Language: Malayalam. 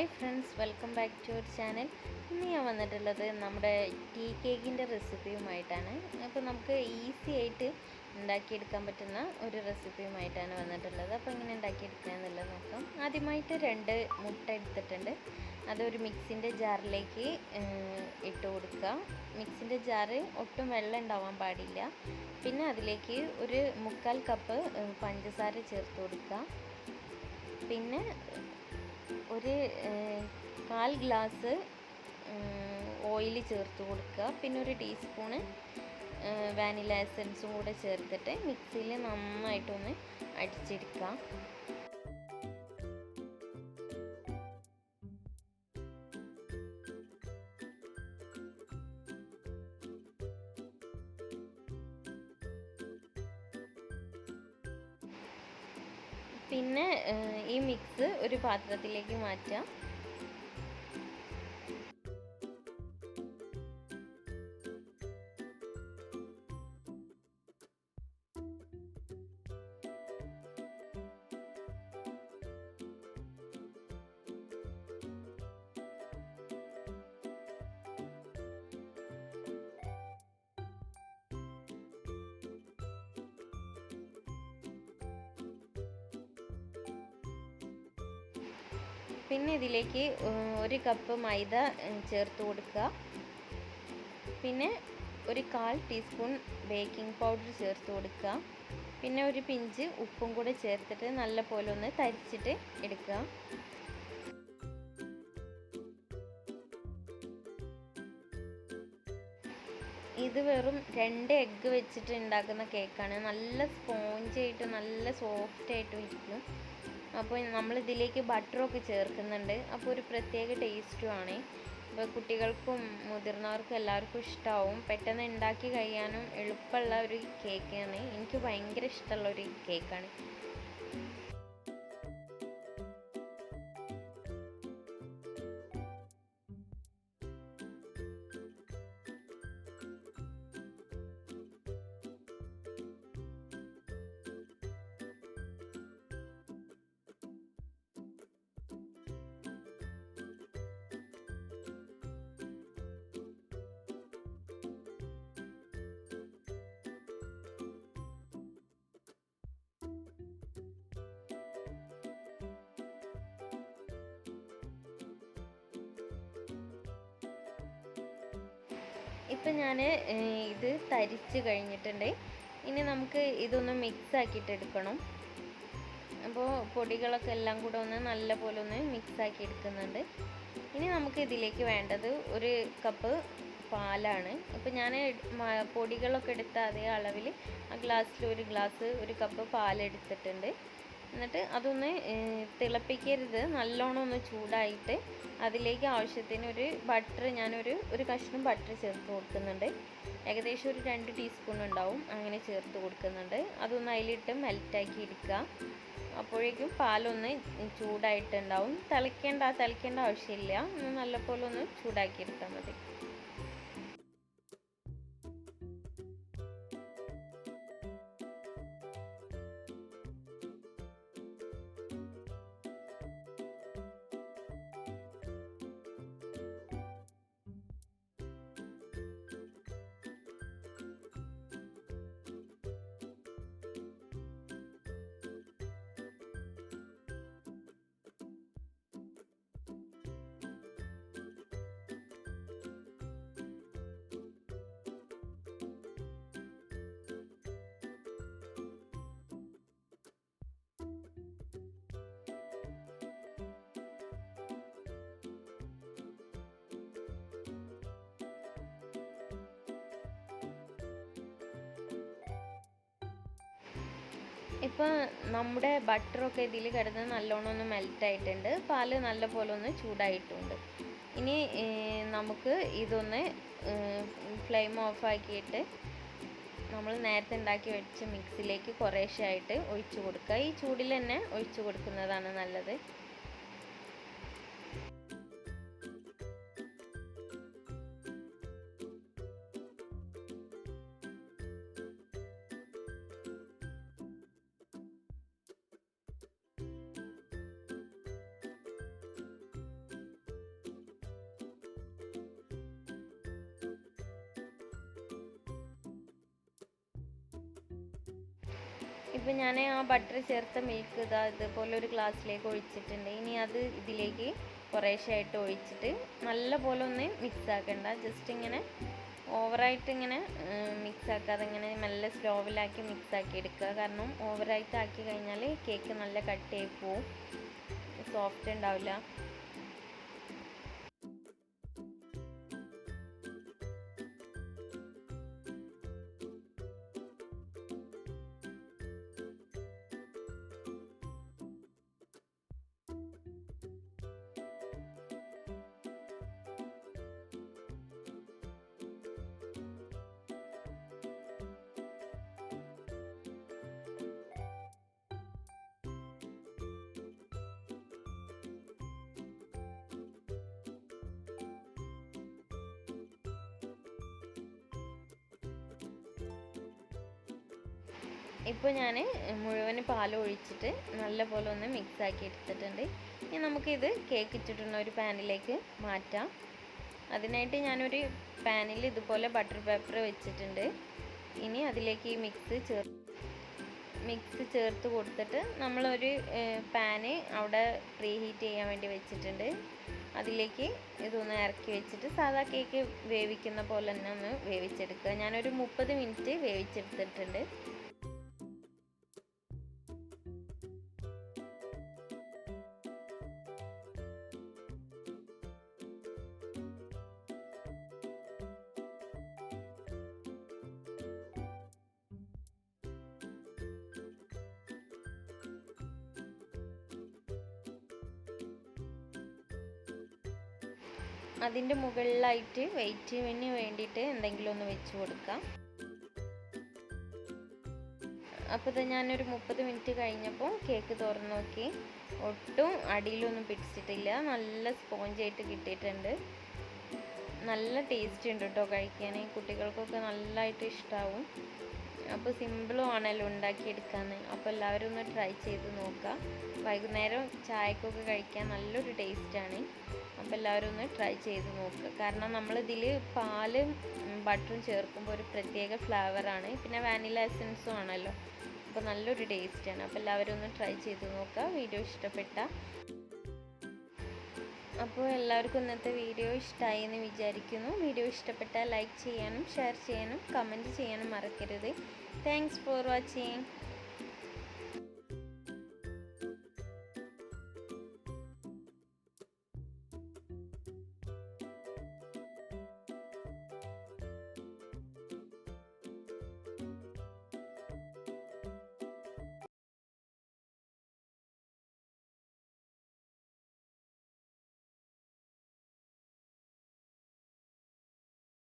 Hi friends, welcome back to our channel. ഇന്ന് ഞാൻ വന്നിട്ടുള്ളത് നമ്മുടെ ടീ കേക്കിൻ്റെ റെസിപ്പിയുമായിട്ടാണ്. അപ്പോൾ നമുക്ക് ഈസി ആയിട്ട് ഉണ്ടാക്കിയെടുക്കാൻ പറ്റുന്ന ഒരു റെസിപ്പിയുമായിട്ടാണ് വന്നിട്ടുള്ളത്. അപ്പോൾ എങ്ങനെ ഉണ്ടാക്കിയെടുക്കുക എന്നുള്ളത് നോക്കാം. ആദ്യമായിട്ട് 2 മുട്ട എടുത്തിട്ടുണ്ട്. അതൊരു മിക്സിൻ്റെ ജാറിലേക്ക് ഇട്ട് കൊടുക്കുക. മിക്സിൻ്റെ ജാറ് ഒട്ടും വെള്ളം ഉണ്ടാവാൻ പാടില്ല. പിന്നെ അതിലേക്ക് ഒരു 1/4 കപ്പ് പഞ്ചസാര ചേർത്ത് കൊടുക്കുക. പിന്നെ ഒരു 1/4 ഗ്ലാസ് ഓയിൽ ചേർത്ത് കൊടുക്കുക. പിന്നെ ഒരു ടീസ്പൂണ് വാനില എസൻസും കൂടെ ചേർത്തിട്ട് മിക്സിയിൽ നന്നായിട്ടൊന്ന് അടിച്ചെടുക്കുക. പിന്നെ ഈ മിക്സ് ഒരു പാത്രത്തിലേക്ക് മാറ്റാം. പിന്നെ ഇതിലേക്ക് 1 കപ്പ് മൈദ ചേർത്ത് കൊടുക്കുക. പിന്നെ ഒരു 1/4 ടീസ്പൂൺ ബേക്കിംഗ് പൗഡർ ചേർത്ത് കൊടുക്കുക. പിന്നെ ഒരു പിഞ്ച് ഉപ്പും കൂടെ ചേർത്തിട്ട് നല്ല പോലെ ഒന്ന് തരിച്ചിട്ട് എടുക്കുക. ഇത് വെറും 2 എഗ്ഗ് വെച്ചിട്ട് ഉണ്ടാക്കുന്ന കേക്കാണ്. നല്ല സ്പോഞ്ചായിട്ട് നല്ല സോഫ്റ്റായിട്ടും ഇരിക്കും. അപ്പോൾ നമ്മളിതിലേക്ക് ബട്ടറൊക്കെ ചേർക്കുന്നുണ്ട്. അപ്പോൾ ഒരു പ്രത്യേക ടേസ്റ്റുമാണ്. അപ്പോൾ കുട്ടികൾക്കും മുതിർന്നവർക്കും എല്ലാവർക്കും ഇഷ്ടമാവും. പെട്ടെന്ന് ഉണ്ടാക്കി കഴിയാനും എളുപ്പമുള്ള ഒരു കേക്കാണ്. എനിക്ക് ഭയങ്കര ഇഷ്ടമുള്ള ഒരു കേക്കാണ്. ഇപ്പം ഞാൻ ഇത് തരിച്ച് കഴിഞ്ഞിട്ടുണ്ട്. ഇനി നമുക്ക് ഇതൊന്ന് മിക്സ് ആക്കിയിട്ട് എടുക്കണം. അപ്പോൾ പൊടികളൊക്കെ എല്ലാം കൂടെ ഒന്ന് നല്ല പോലെ ഒന്ന് മിക്സ് ആക്കി എടുക്കുന്നുണ്ട്. ഇനി നമുക്ക് ഇതിലേക്ക് വേണ്ടത് 1 കപ്പ് പാലാണ്. അപ്പോൾ ഞാൻ പൊടികളൊക്കെ എടുത്ത അതേ അളവിൽ ആ ഗ്ലാസ്സിൽ 1 ഗ്ലാസ് 1 കപ്പ് പാലെടുത്തിട്ടുണ്ട്. എന്നിട്ട് അതൊന്ന് തിളപ്പിക്കരുത്, നല്ലോണം ഒന്ന് ചൂടായിട്ട് അതിലേക്ക് ആവശ്യത്തിന് ഒരു ബട്ടർ, ഞാനൊരു കഷ്ണം ബട്ടർ ചേർത്ത് കൊടുക്കുന്നുണ്ട്. ഏകദേശം ഒരു 2 ടീസ്പൂൺ ഉണ്ടാവും. അങ്ങനെ ചേർത്ത് കൊടുക്കുന്നുണ്ട്. അതൊന്ന് അതിലിട്ട് മെൽറ്റാക്കി എടുക്കുക. അപ്പോഴേക്കും പാലൊന്ന് ചൂടായിട്ടുണ്ടാവും. തിളയ്ക്കേണ്ട ആവശ്യമില്ല. നല്ലപോലെ ഒന്ന് ചൂടാക്കി എടുത്താൽ മതി. ഇപ്പോൾ നമ്മുടെ ബട്ടറൊക്കെ ഇതിൽ കിടന്ന് നല്ലോണം ഒന്ന് മെൽറ്റായിട്ടുണ്ട്. പാല് നല്ല പോലെ ഒന്ന് ചൂടായിട്ടുണ്ട്. ഇനി നമുക്ക് ഇതൊന്ന് ഫ്ലെയിം ഓഫാക്കിയിട്ട് നമ്മൾ നേരത്തെ ഉണ്ടാക്കി വെച്ച മിക്സിലേക്ക് കുറേശ്ശെ ആയിട്ട് ഒഴിച്ചു കൊടുക്കുക. ഈ ചൂടിൽ തന്നെ ഒഴിച്ചു കൊടുക്കുന്നതാണ് നല്ലത്. ഇപ്പം ഞാൻ ആ ബട്ടർ ചേർത്ത മിൽക്ക് ഇതുപോലെ ഒരു ഗ്ലാസ്സിലേക്ക് ഒഴിച്ചിട്ടുണ്ട്. ഇനി അത് ഇതിലേക്ക് കുറേശ്ശെയായിട്ട് ഒഴിച്ചിട്ട് നല്ല പോലെ ഒന്ന് മിക്സ് ആക്കണ്ട. ജസ്റ്റ് ഇങ്ങനെ ഓവറായിട്ട് ഇങ്ങനെ മിക്സ് ആക്കാതെ ഇങ്ങനെ മെല്ലെ സ്ലോവിലാക്കി മിക്സ് ആക്കി എടുക്കുക. കാരണം ഓവറായിട്ട് ആക്കി കഴിഞ്ഞാൽ കേക്ക് നല്ല കട്ടിയായി പോവും, സോഫ്റ്റ് ഉണ്ടാവില്ല. ഇപ്പോൾ ഞാൻ മുഴുവൻ പാൽ ഒഴിച്ചിട്ട് നല്ലപോലെ ഒന്ന് മിക്സ് ആക്കി എടുത്തിട്ടുണ്ട്. ഇനി നമുക്കിത് കേക്ക് ഇട്ടിട്ടുള്ള ഒരു പാനിലേക്ക് മാറ്റാം. അതിനായിട്ട് ഞാനൊരു പാനിൽ ഇതുപോലെ ബട്ടർ പേപ്പർ വെച്ചിട്ടുണ്ട്. ഇനി അതിലേക്ക് ഈ മിക്സ് ചേർത്ത് കൊടുത്തിട്ട് നമ്മളൊരു പാന് അവിടെ പ്രീ ഹീറ്റ് ചെയ്യാൻ വേണ്ടി വെച്ചിട്ടുണ്ട്. അതിലേക്ക് ഇതൊന്ന് ഇറക്കി വെച്ചിട്ട് സാധാ കേക്ക് വേവിക്കുന്ന പോലെ തന്നെ ഒന്ന് വേവിച്ചെടുക്കുക. ഞാനൊരു 30 മിനിറ്റ് വേവിച്ചെടുത്തിട്ടുണ്ട്. അതിൻ്റെ മുകളിലായിട്ട് വെയിറ്റിന് വേണ്ടിയിട്ട് എന്തെങ്കിലും ഒന്ന് വെച്ച് കൊടുക്കാം. അപ്പോൾ ഞാനൊരു 30 മിനിറ്റ് കഴിഞ്ഞപ്പോൾ കേക്ക് തുറന്ന് നോക്കി. ഒട്ടും അടിയിലൊന്നും പിടിച്ചിട്ടില്ല, നല്ല സ്പോഞ്ചായിട്ട് കിട്ടിയിട്ടുണ്ട്. നല്ല ടേസ്റ്റ് ഉണ്ട് കേട്ടോ കഴിക്കാൻ. കുട്ടികൾക്കൊക്കെ നല്ലതായിട്ട് ഇഷ്ടമാവും. അപ്പോൾ സിമ്പിളും ആണല്ലോ ഉണ്ടാക്കിയെടുക്കാൻ. അപ്പോൾ എല്ലാവരും ഒന്ന് ട്രൈ ചെയ്ത് നോക്കുക. വൈകുന്നേരം ചായക്കൊക്കെ കഴിക്കാൻ നല്ലൊരു ടേസ്റ്റാണ്. അപ്പോൾ എല്ലാവരും ഒന്ന് ട്രൈ ചെയ്ത് നോക്കുക. കാരണം നമ്മളിതിൽ പാലും ബട്ടറും ചേർക്കുമ്പോൾ ഒരു പ്രത്യേക ഫ്ലേവറാണ്. പിന്നെ വാനില എസൻസും ആണല്ലോ, അപ്പോൾ നല്ലൊരു ടേസ്റ്റാണ്. അപ്പോൾ എല്ലാവരും ഒന്ന് ട്രൈ ചെയ്ത് നോക്കുക. വീഡിയോ ഇഷ്ടപ്പെട്ട അപ്പോൾ എല്ലാവർക്കും ഇന്നത്തെ വീഡിയോ ഇഷ്ടമായി എന്ന് വിചാരിക്കുന്നു. വീഡിയോ ഇഷ്ടപ്പെട്ടാൽ ലൈക്ക് ചെയ്യാനും ഷെയർ ചെയ്യാനും കമൻറ്റ് ചെയ്യാനും മറക്കരുത്. Thanks for watching.